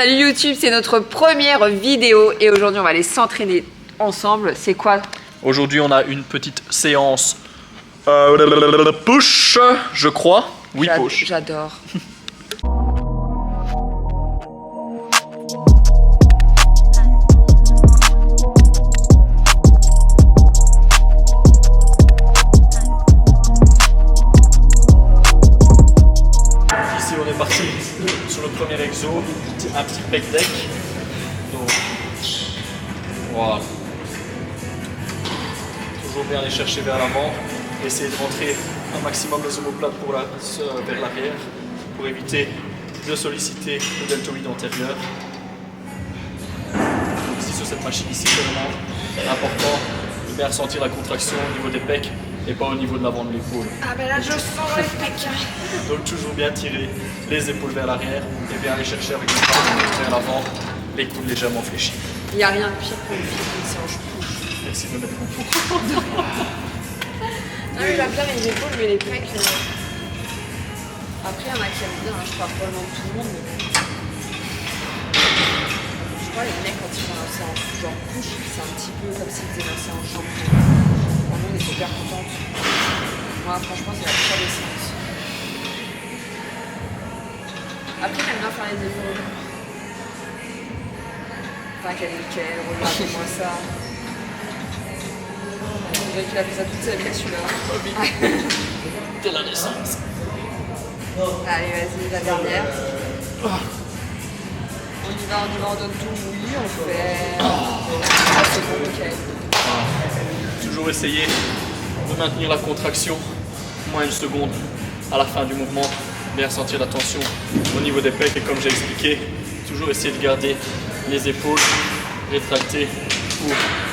Salut YouTube, c'est notre première vidéo et aujourd'hui on va aller s'entraîner ensemble. C'est quoi? Aujourd'hui on a une petite séance push, je crois. Oui, push. J'adore. Ici on est parti sur le premier exo, un petit pec deck. Donc voilà. Toujours bien aller chercher vers l'avant, essayer de rentrer un maximum les omoplates vers l'arrière pour éviter de solliciter le deltoïde antérieur. Donc ici sur cette machine ici, c'est vraiment important de bien ressentir la contraction au niveau des pecs et pas au niveau de l'avant de l'épaule. Ah ben là je sens les pecs. Donc toujours bien tirer les épaules vers l'arrière et bien aller chercher avec les bras vers l'avant, les coudes légèrement fléchis. Il n'y a rien de pire pour une fille qui séance push. Merci de me mettre en fond. Non mais j'aime bien les épaules mais les pecs. Après il y en a qui aiment bien, je parle pas le nom de tout le monde mais je crois les mecs quand ils font un séance genre push, c'est un petit peu comme s'ils faisaient un séance champion. Vraiment on est super contente. Moi franchement c'est la pire des séances. Après j'aime bien faire les épaules. Enfin quel nickel, regardez-moi ça. On dirait qu'il a fait ça toute sa vie celui-là. Dès la naissance. Allez vas-y, la dernière. On y va, on donne tout, oui, on fait... Ah, c'est bon, ok. Toujours essayer de maintenir la contraction moins une seconde à la fin du mouvement, bien sentir la tension au niveau des pecs et comme j'ai expliqué, toujours essayer de garder les épaules rétractées pour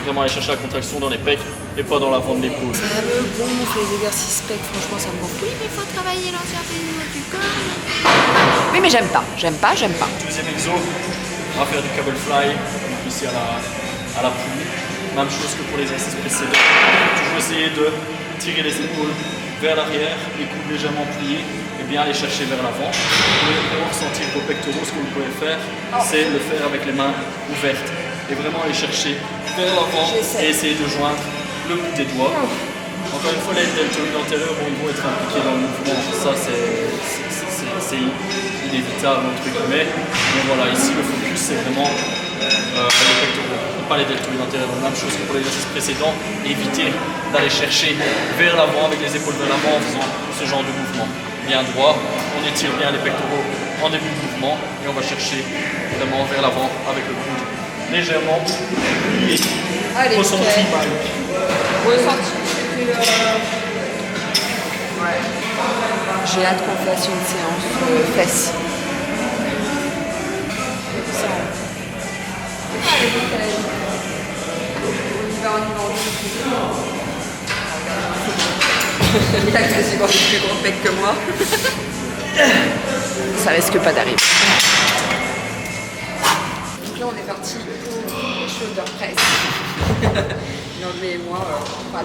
vraiment aller chercher la contraction dans les pecs et pas dans l'avant de l'épaule. Ça me gonfle les exercices pecs, franchement ça me gonfle. Oui mais il faut travailler l'entièreté du niveau du corps. Oui mais j'aime pas. Deuxième exo, on va faire du cable fly, donc ici à la poulie. Même chose que pour l'exercice précédent. Toujours essayer de tirer les épaules vers l'arrière, les coudes légèrement pliés et bien aller chercher vers l'avant. Vous pouvez vraiment ressentir vos pectoraux, ce que vous pouvez faire, c'est le faire avec les mains ouvertes et vraiment aller chercher vers l'avant et essayer de joindre le bout des doigts. Encore une fois, les deltoïdes antérieurs ils vont être impliqués dans le mouvement, ça c'est inévitable entre guillemets. Mais voilà, ici le focus c'est vraiment les pectoraux, pas les deltoïdes antérieurs. Même chose que pour l'exercice précédent, éviter d'aller chercher vers l'avant avec les épaules vers l'avant en faisant ce genre de mouvement. Bien droit, on étire bien les pectoraux en début de mouvement et on va chercher vraiment vers l'avant avec le coude légèrement plié. Allez, ressenti. Ressenti. Ouais. J'ai hâte qu'on fasse une séance fesses. Ça. Allez, nickel. On y va. Il a quasiment des plus gros pecs que moi. Ça risque pas d'arriver. Donc là on est parti pour shoulder press. Non mais moi, la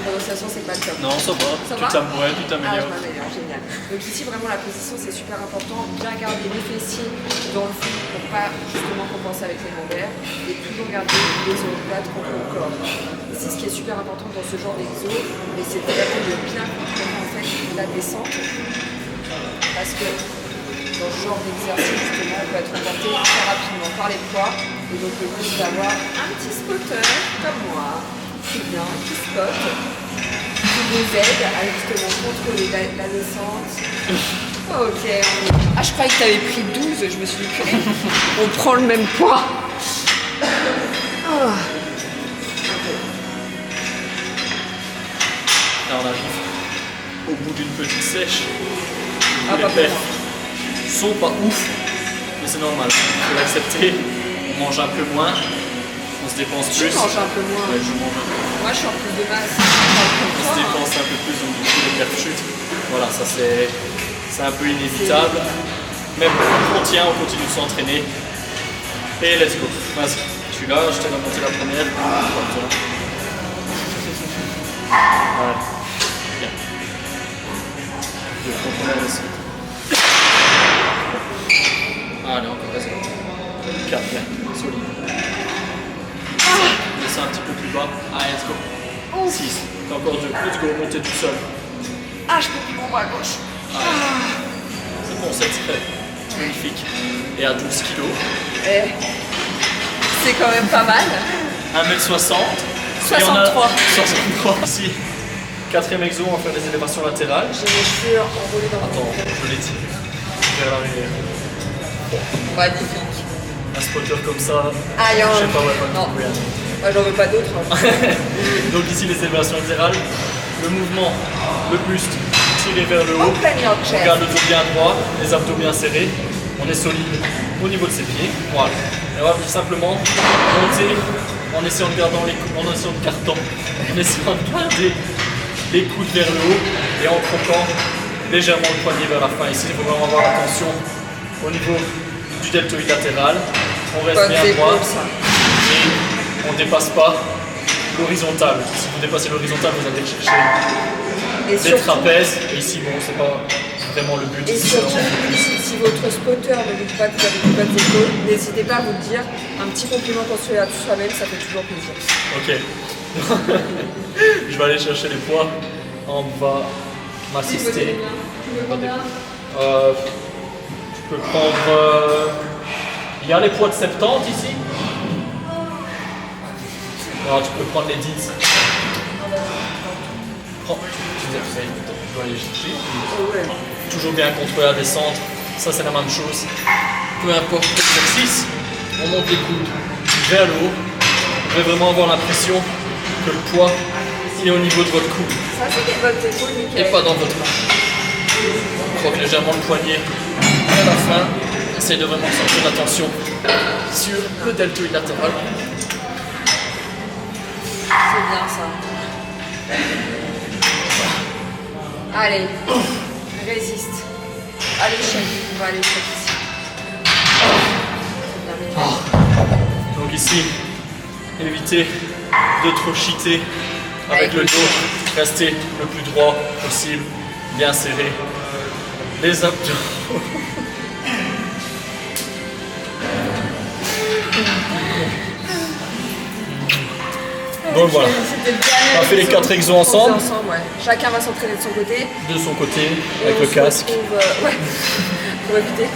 prononciation c'est pas le top. Non, ça va, Ça tu va t'améliores. Ah, je m'améliore, génial. Donc ici vraiment la position c'est super important, bien garder les fessiers dans le fond pour pas justement compenser avec les lombaires et toujours garder les omoplates contre le corps. Ici ce qui est super important dans ce genre d'exo, c'est vraiment de bien contrôler en fait la descente parce que dans ce genre d'exercice justement on peut être emporté très rapidement par les poids et donc le but d'avoir un petit spotter comme moi, c'est bien, qui spot, qui nous aide à justement contrôler la descente. Ok, ah je croyais que tu avais pris 12, je me suis dit purée, on prend le même poids. Oh. Là on arrive au bout d'une petite sèche. Ah, Les perfs sont pas ouf, mais c'est normal, il faut l'accepter. On mange un peu moins, on se dépense plus. Tu manges un peu moins. Ouais, je mange un peu moins. Moi je suis en plus de masse. On se dépense un peu plus, donc du coup les perfs chutent. Voilà, ça c'est un peu inévitable. Mais bon, on tient, on continue de s'entraîner. Et let's go. Vas-y, je suis là, je t'ai monté la première. Voilà. Bien. Je vais continuer la suite. Allez, encore, vas-y. 4, bien, solide. Descends un petit peu plus bas. Allez, let's go. 6, t'as encore 2, let's go, montez tout seul. Ah, je peux plus mon bras gauche. C'est bon, c'est fait. Magnifique. Et à 12 kg. C'est quand même pas mal. 1m60. 63. 63. Ici, 4e exo, on va faire des élévations latérales. J'ai mes cheveux enroulés dans Attends, je les tire vers l'arrière. Magnifique. Un spotter comme ça, Ah, je sais pas, ouais, non. trouver. Moi, j'en veux pas d'autres. Donc ici, les élévations latérales. Le mouvement, le buste tiré vers le haut. Open your On chest. garde le dos bien droit, les abdos bien serrés. On est solide au niveau de ses pieds. Voilà. Et on va tout simplement monter en essayant de garder en essayant de garder les coudes vers le haut et en croquant légèrement le poignet vers la fin. Ici, il faut vraiment avoir attention au niveau du deltoïde latéral. On reste Bonnes bien épaules, droit ça. et on ne dépasse pas l'horizontale. Si vous dépassez l'horizontale, vous allez chercher Et des surtout, trapèzes. Et ici, bon, c'est pas vraiment le but. et Ici, surtout, c'est si votre spotter ne vous dit pas que vous avez des bonnes épaules, n'hésitez pas à vous le dire. Un petit compliment construit à soi-même, ça fait toujours plaisir. Ok. Je vais aller chercher les poids. On va m'assister. Tu peux prendre. Il y a les poids de 70 ici. Alors tu peux prendre les 10. Prends. Je dois aller chercher. Toujours bien contrôler la descente. Ça c'est la même chose. Peu importe l'exercice, on monte les coudes vers le haut. Vous devez vraiment avoir l'impression que le poids il est au niveau de votre coude Ça, c'est des bonnes épaules, et nickel. pas dans votre main. Croque légèrement le poignet à la fin. Essayez de vraiment centrer l'attention sur le deltoïde latéral. C'est bien ça. Allez, résiste. À l'échec, on va à l'échec ici. C'est bien, mais Donc ici, évitez de trop cheater avec le dos. Restez le plus droit possible, bien serré. Les abdos. Donc voilà, C'était le dernier on a fait les 4 exos ensemble, ouais. Chacun va s'entraîner de son côté. de son côté, Et avec on le se casque. retrouve, ouais, pour éviter.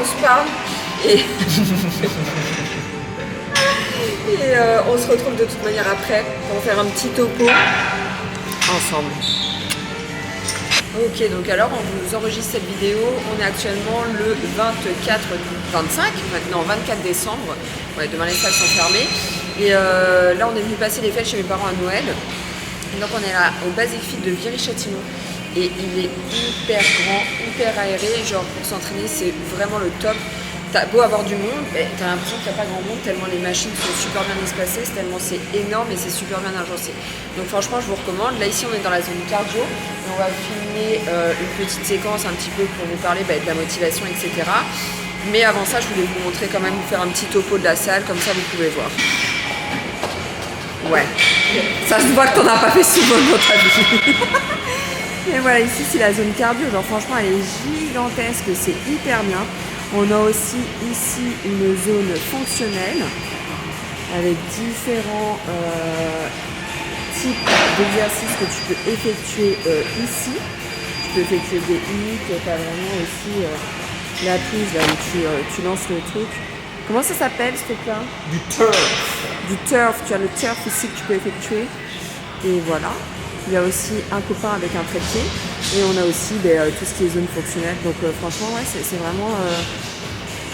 On se parle et, on se retrouve de toute manière après pour faire un petit topo ensemble. Ok, donc alors on vous enregistre cette vidéo, on est actuellement le 24 décembre, ouais, demain les salles sont fermées, et là on est venu passer les fêtes chez mes parents à Noël, et donc on est là au Basic Fit de Viry-Châtillon, et il est hyper grand, hyper aéré, genre pour s'entraîner c'est vraiment le top. T'as beau avoir du monde, t'as l'impression qu'il n'y a pas grand monde tellement les machines sont super bien espacées, tellement c'est énorme et c'est super bien agencé. Donc franchement je vous recommande. Là ici on est dans la zone cardio et on va filmer une petite séquence un petit peu pour vous parler de la motivation, etc. Mais avant ça je voulais vous montrer quand même, vous faire un petit topo de la salle, comme ça vous pouvez voir. Ouais, ça se voit que t'en as pas fait souvent dans ta vie. Et voilà, ici c'est la zone cardio, genre franchement elle est gigantesque, c'est hyper bien. On a aussi ici une zone fonctionnelle avec différents types d'exercices que tu peux effectuer ici. Tu peux effectuer des hits, tu as vraiment aussi la prise là où tu lances le truc. Comment ça s'appelle ce truc-là? Du turf. Du turf, tu as le turf ici que tu peux effectuer. Et voilà. Il y a aussi un copain avec un trépied et on a aussi tout ce qui est zone fonctionnelle. Donc franchement, ouais, c'est vraiment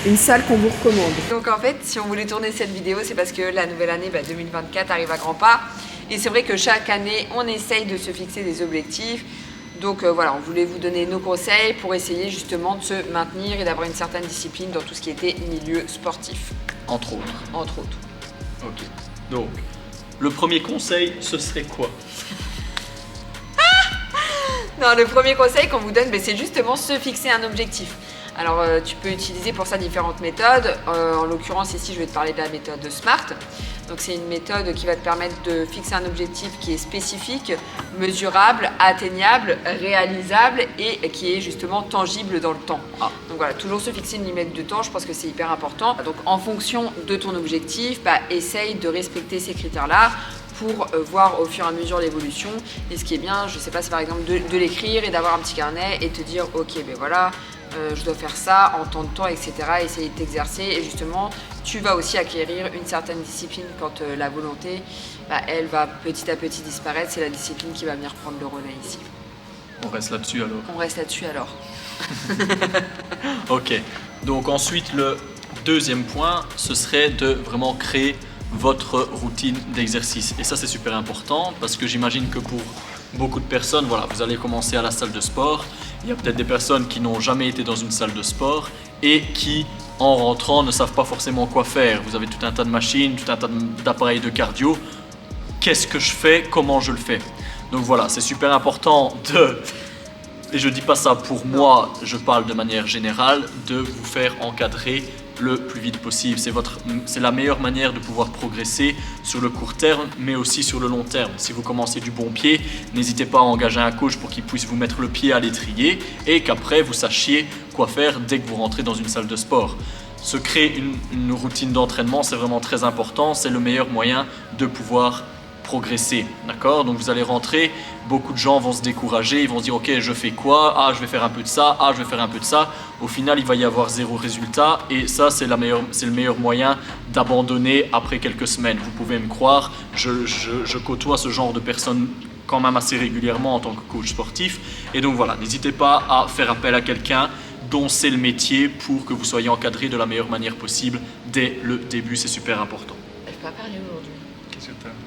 une salle qu'on vous recommande. Donc en fait, si on voulait tourner cette vidéo, c'est parce que la nouvelle année 2024 arrive à grands pas. Et c'est vrai que chaque année, on essaye de se fixer des objectifs. Donc voilà, on voulait vous donner nos conseils pour essayer justement de se maintenir et d'avoir une certaine discipline dans tout ce qui était milieu sportif. Entre autres. Entre autres. Ok. Donc, le premier conseil, ce serait quoi? Non, le premier conseil qu'on vous donne, c'est justement se fixer un objectif. Alors tu peux utiliser pour ça différentes méthodes. En l'occurrence ici je vais te parler de la méthode SMART. Donc c'est une méthode qui va te permettre de fixer un objectif qui est spécifique, mesurable, atteignable, réalisable et qui est justement tangible dans le temps. Donc voilà, toujours se fixer une limite de temps, je pense que c'est hyper important. Donc en fonction de ton objectif, essaye de respecter ces critères-là pour voir au fur et à mesure l'évolution. Et ce qui est bien, je sais pas, c'est par exemple de l'écrire et d'avoir un petit carnet et te dire ok, ben voilà, je dois faire ça en tant de temps, etc. Essayer de t'exercer et justement, tu vas aussi acquérir une certaine discipline quand la volonté, elle va petit à petit disparaître. C'est la discipline qui va venir prendre le relais ici. On reste là-dessus alors. On reste là-dessus alors. Ok, donc ensuite le deuxième point, ce serait de vraiment créer votre routine d'exercice. Et ça c'est super important parce que j'imagine que pour beaucoup de personnes, voilà, vous allez commencer à la salle de sport. Il y a peut-être des personnes qui n'ont jamais été dans une salle de sport et qui, en rentrant, ne savent pas forcément quoi faire. Vous avez tout un tas de machines, tout un tas d'appareils de cardio. Qu'est-ce que je fais? Comment je le fais? Donc voilà, c'est super important de... Et je ne dis pas ça pour moi, je parle de manière générale, de vous faire encadrer le plus vite possible. C'est la meilleure manière de pouvoir progresser sur le court terme, mais aussi sur le long terme. Si vous commencez du bon pied, n'hésitez pas à engager un coach pour qu'il puisse vous mettre le pied à l'étrier et qu'après vous sachiez quoi faire dès que vous rentrez dans une salle de sport. Se créer une routine d'entraînement, c'est vraiment très important. C'est le meilleur moyen de pouvoir progresser, d'accord? Donc vous allez rentrer, beaucoup de gens vont se décourager, ils vont se dire ok, je fais quoi? Ah, je vais faire un peu de ça, ah, je vais faire un peu de ça. Au final, il va y avoir zéro résultat et ça, c'est le meilleur moyen d'abandonner après quelques semaines. Vous pouvez me croire, je côtoie ce genre de personnes quand même assez régulièrement en tant que coach sportif. Et donc voilà, n'hésitez pas à faire appel à quelqu'un dont c'est le métier pour que vous soyez encadré de la meilleure manière possible dès le début, c'est super important. Je peux pas parler aujourd'hui.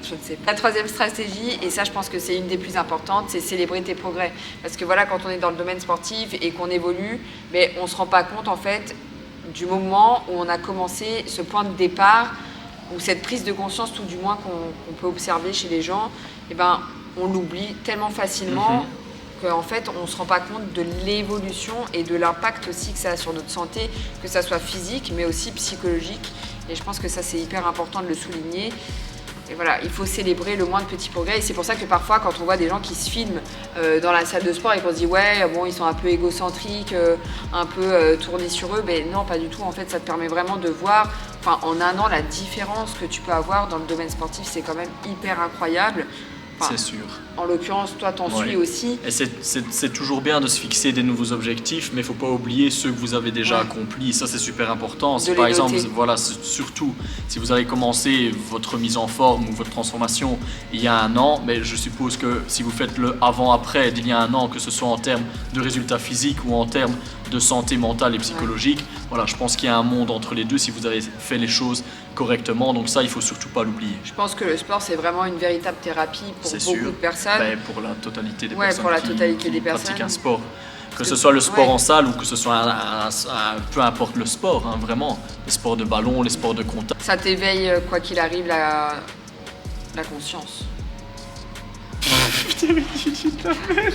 Je ne sais pas. La troisième stratégie, et ça je pense que c'est une des plus importantes, c'est célébrer tes progrès. Parce que voilà, quand on est dans le domaine sportif et qu'on évolue, mais on ne se rend pas compte en fait du moment où on a commencé ce point de départ, ou cette prise de conscience tout du moins qu'on peut observer chez les gens, et on l'oublie tellement facilement qu'en fait on ne se rend pas compte de l'évolution et de l'impact aussi que ça a sur notre santé, que ça soit physique mais aussi psychologique. Et je pense que ça c'est hyper important de le souligner. Et voilà, il faut célébrer le moins de petits progrès. Et c'est pour ça que parfois, quand on voit des gens qui se filment dans la salle de sport et qu'on se dit ouais, bon, ils sont un peu égocentriques, un peu tournés sur eux, ben non, pas du tout. En fait, ça te permet vraiment de voir, en un an, la différence que tu peux avoir dans le domaine sportif, c'est quand même hyper incroyable. C'est sûr. En l'occurrence, toi, t'en suis aussi. Et c'est toujours bien de se fixer des nouveaux objectifs, mais il ne faut pas oublier ceux que vous avez déjà accomplis. Ça, c'est super important. Si, par exemple, voilà, surtout, si vous avez commencé votre mise en forme ou votre transformation il y a un an, mais je suppose que si vous faites le avant-après d'il y a un an, que ce soit en termes de résultats physiques ou en termes de santé mentale et psychologique, voilà, je pense qu'il y a un monde entre les deux si vous avez fait les choses correctement, donc ça il faut surtout pas l'oublier. Je pense que le sport c'est vraiment une véritable thérapie pour beaucoup de personnes. Pour la totalité des personnes qui pratiquent un sport. Que ce soit le sport en salle ou que ce soit peu importe le sport, hein, vraiment. Les sports de ballon, les sports de contact. Ça t'éveille quoi qu'il arrive la conscience. Putain mais tu dis de la merde.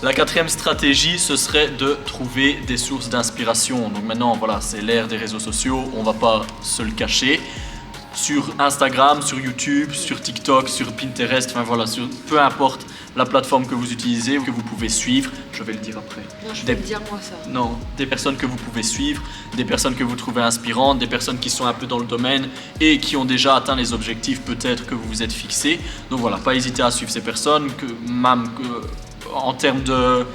La quatrième stratégie, ce serait de trouver des sources d'inspiration. Donc maintenant, voilà, c'est l'ère des réseaux sociaux, on va pas se le cacher. Sur Instagram, sur YouTube, sur TikTok, sur Pinterest, enfin voilà, peu importe la plateforme que vous utilisez, que vous pouvez suivre, je vais le dire après. Non, je vais le dire moi ça. Non, des personnes que vous pouvez suivre, des personnes que vous trouvez inspirantes, des personnes qui sont un peu dans le domaine et qui ont déjà atteint les objectifs peut-être que vous vous êtes fixés. Donc voilà, pas hésiter à suivre ces personnes, en termes de...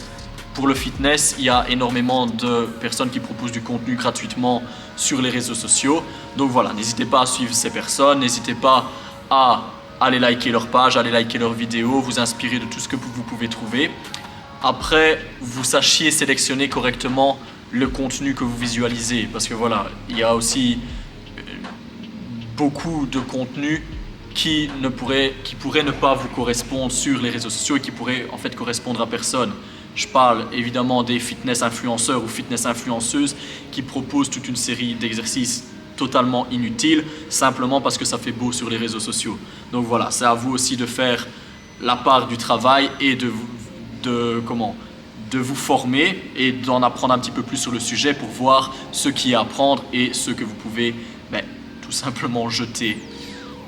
Pour le fitness, il y a énormément de personnes qui proposent du contenu gratuitement sur les réseaux sociaux. Donc voilà, n'hésitez pas à suivre ces personnes, n'hésitez pas à aller liker leur page, aller liker leurs vidéos, vous inspirer de tout ce que vous pouvez trouver. Après, vous sachiez sélectionner correctement le contenu que vous visualisez. Parce que voilà, il y a aussi beaucoup de contenu qui pourrait ne pas vous correspondre sur les réseaux sociaux et qui pourrait en fait correspondre à personne. Je parle évidemment des fitness influenceurs ou fitness influenceuses qui proposent toute une série d'exercices totalement inutiles simplement parce que ça fait beau sur les réseaux sociaux. Donc voilà, c'est à vous aussi de faire la part du travail et de de vous former et d'en apprendre un petit peu plus sur le sujet pour voir ce qu'il y a à apprendre et ce que vous pouvez tout simplement jeter.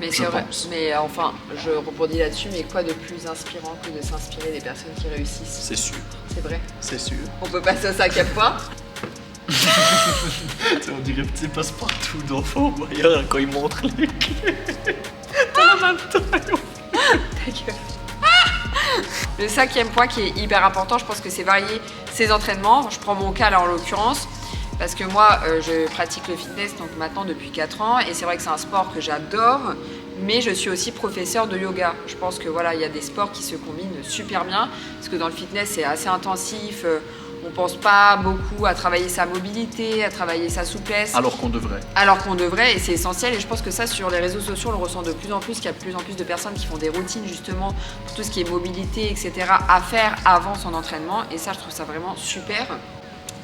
Mais c'est vrai, mais enfin, je rebondis là-dessus, mais quoi de plus inspirant que de s'inspirer des personnes qui réussissent? C'est sûr. C'est vrai. C'est sûr. On peut passer au 5e point. On dirait petit passe-partout d'enfant voyeur quand il montre les clés. T'as la main de Ta gueule. Le 5e point qui est hyper important, je pense que c'est varier ses entraînements. Je prends mon cas là en l'occurrence. Parce que moi, je pratique le fitness donc maintenant depuis 4 ans et c'est vrai que c'est un sport que j'adore, mais je suis aussi professeur de yoga. Je pense que voilà, il y a des sports qui se combinent super bien parce que dans le fitness, c'est assez intensif. On pense pas beaucoup à travailler sa mobilité, à travailler sa souplesse. Alors qu'on devrait. Alors qu'on devrait et c'est essentiel et je pense que ça sur les réseaux sociaux, on le ressent de plus en plus, qu'il y a de plus en plus de personnes qui font des routines justement pour tout ce qui est mobilité, etc. à faire avant son entraînement et ça, je trouve ça vraiment super.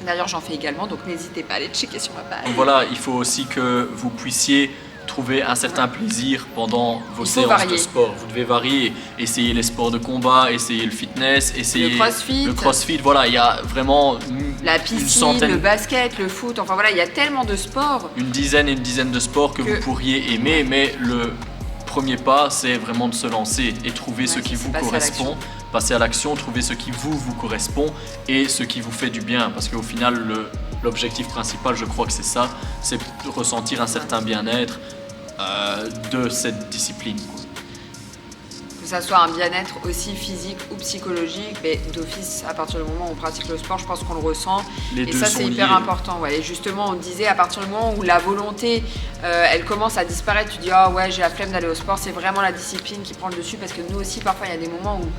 D'ailleurs, j'en fais également, donc n'hésitez pas à aller checker sur ma page. Donc voilà, il faut aussi que vous puissiez trouver un certain plaisir pendant vos séances de sport. Vous devez varier, essayer les sports de combat, essayer le fitness, essayer le crossfit. Voilà, il y a vraiment la piscine, le basket, le foot, enfin voilà, il y a tellement de sports. Une dizaine de sports que vous pourriez aimer, mais le premier pas, c'est vraiment de se lancer et trouver ce qui vous correspond. Passer à l'action, trouver ce qui vous correspond et ce qui vous fait du bien. Parce qu'au final, l'objectif principal, je crois que c'est ça, c'est de ressentir un certain bien-être de cette discipline. Que ça soit un bien-être aussi physique ou psychologique, mais d'office, à partir du moment où on pratique le sport, je pense qu'on le ressent. Les deux ça, sont c'est hyper liés. important. Ouais. Et justement, on disait, à partir du moment où la volonté, elle commence à disparaître, tu dis, ah ouais, j'ai la flemme d'aller au sport, c'est vraiment la discipline qui prend le dessus. Parce que nous aussi, parfois, il y a des moments où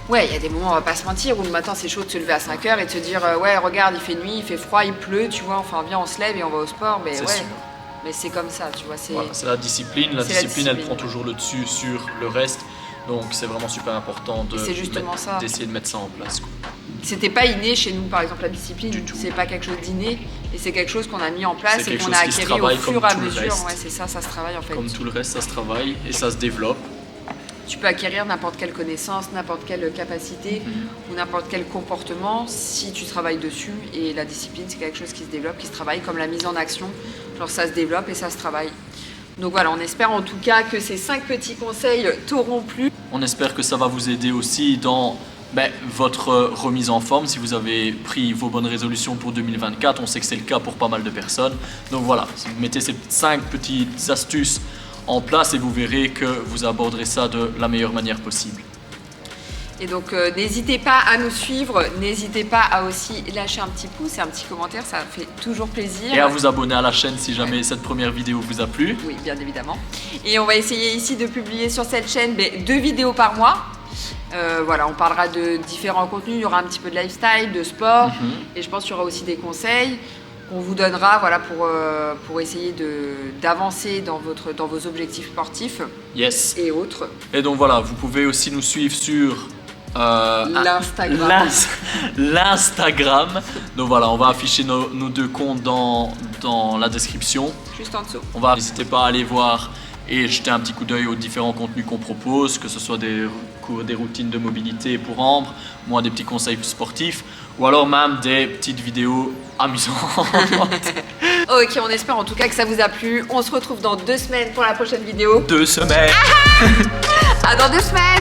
ouais, il y a des moments, on va pas se mentir, où le matin c'est chaud de se lever à 5h et de se dire ouais, regarde, il fait nuit, il fait froid, il pleut, tu vois, enfin viens, on se lève et on va au sport, mais ouais. Sûr. Mais c'est comme ça, tu vois. Voilà, c'est la discipline. La discipline, elle prend toujours le dessus sur le reste. Donc c'est vraiment super important d'essayer de mettre ça en place. C'était pas inné chez nous, par exemple, la discipline. C'est pas quelque chose d'inné et c'est quelque chose qu'on a mis en place et qu'on a acquis au fur et à mesure. Ouais, c'est ça, ça se travaille en fait. Comme tout le reste, ça se travaille et ça se développe. Tu peux acquérir n'importe quelle connaissance, n'importe quelle capacité ou n'importe quel comportement si tu travailles dessus. Et la discipline, c'est quelque chose qui se développe, qui se travaille, comme la mise en action. Genre ça se développe et ça se travaille. Donc voilà, on espère en tout cas que ces 5 petits conseils t'auront plu. On espère que ça va vous aider aussi dans votre remise en forme. Si vous avez pris vos bonnes résolutions pour 2024, on sait que c'est le cas pour pas mal de personnes. Donc voilà, vous mettez ces 5 petites astuces en place et vous verrez que vous aborderez ça de la meilleure manière possible. Et donc n'hésitez pas à nous suivre, n'hésitez pas à aussi lâcher un petit pouce et un petit commentaire, ça fait toujours plaisir. Et à vous abonner à la chaîne si jamais cette première vidéo vous a plu. Oui, bien évidemment. Et on va essayer ici de publier sur cette chaîne 2 vidéos par mois. Voilà, on parlera de différents contenus, il y aura un petit peu de lifestyle, de sport, et je pense qu'il y aura aussi des conseils qu'on vous donnera voilà, pour essayer d'avancer dans vos objectifs sportifs et autres. Et donc voilà, vous pouvez aussi nous suivre sur l'Instagram. Donc voilà, on va afficher nos 2 comptes dans la description. Juste en dessous. N'hésitez pas à aller voir et jeter un petit coup d'œil aux différents contenus qu'on propose, que ce soit des routines de mobilité pour Ambre, moi des petits conseils sportifs, ou alors même des petites vidéos amusantes. Ok, on espère en tout cas que ça vous a plu. On se retrouve dans 2 semaines pour la prochaine vidéo. 2 semaines. À dans 2 semaines.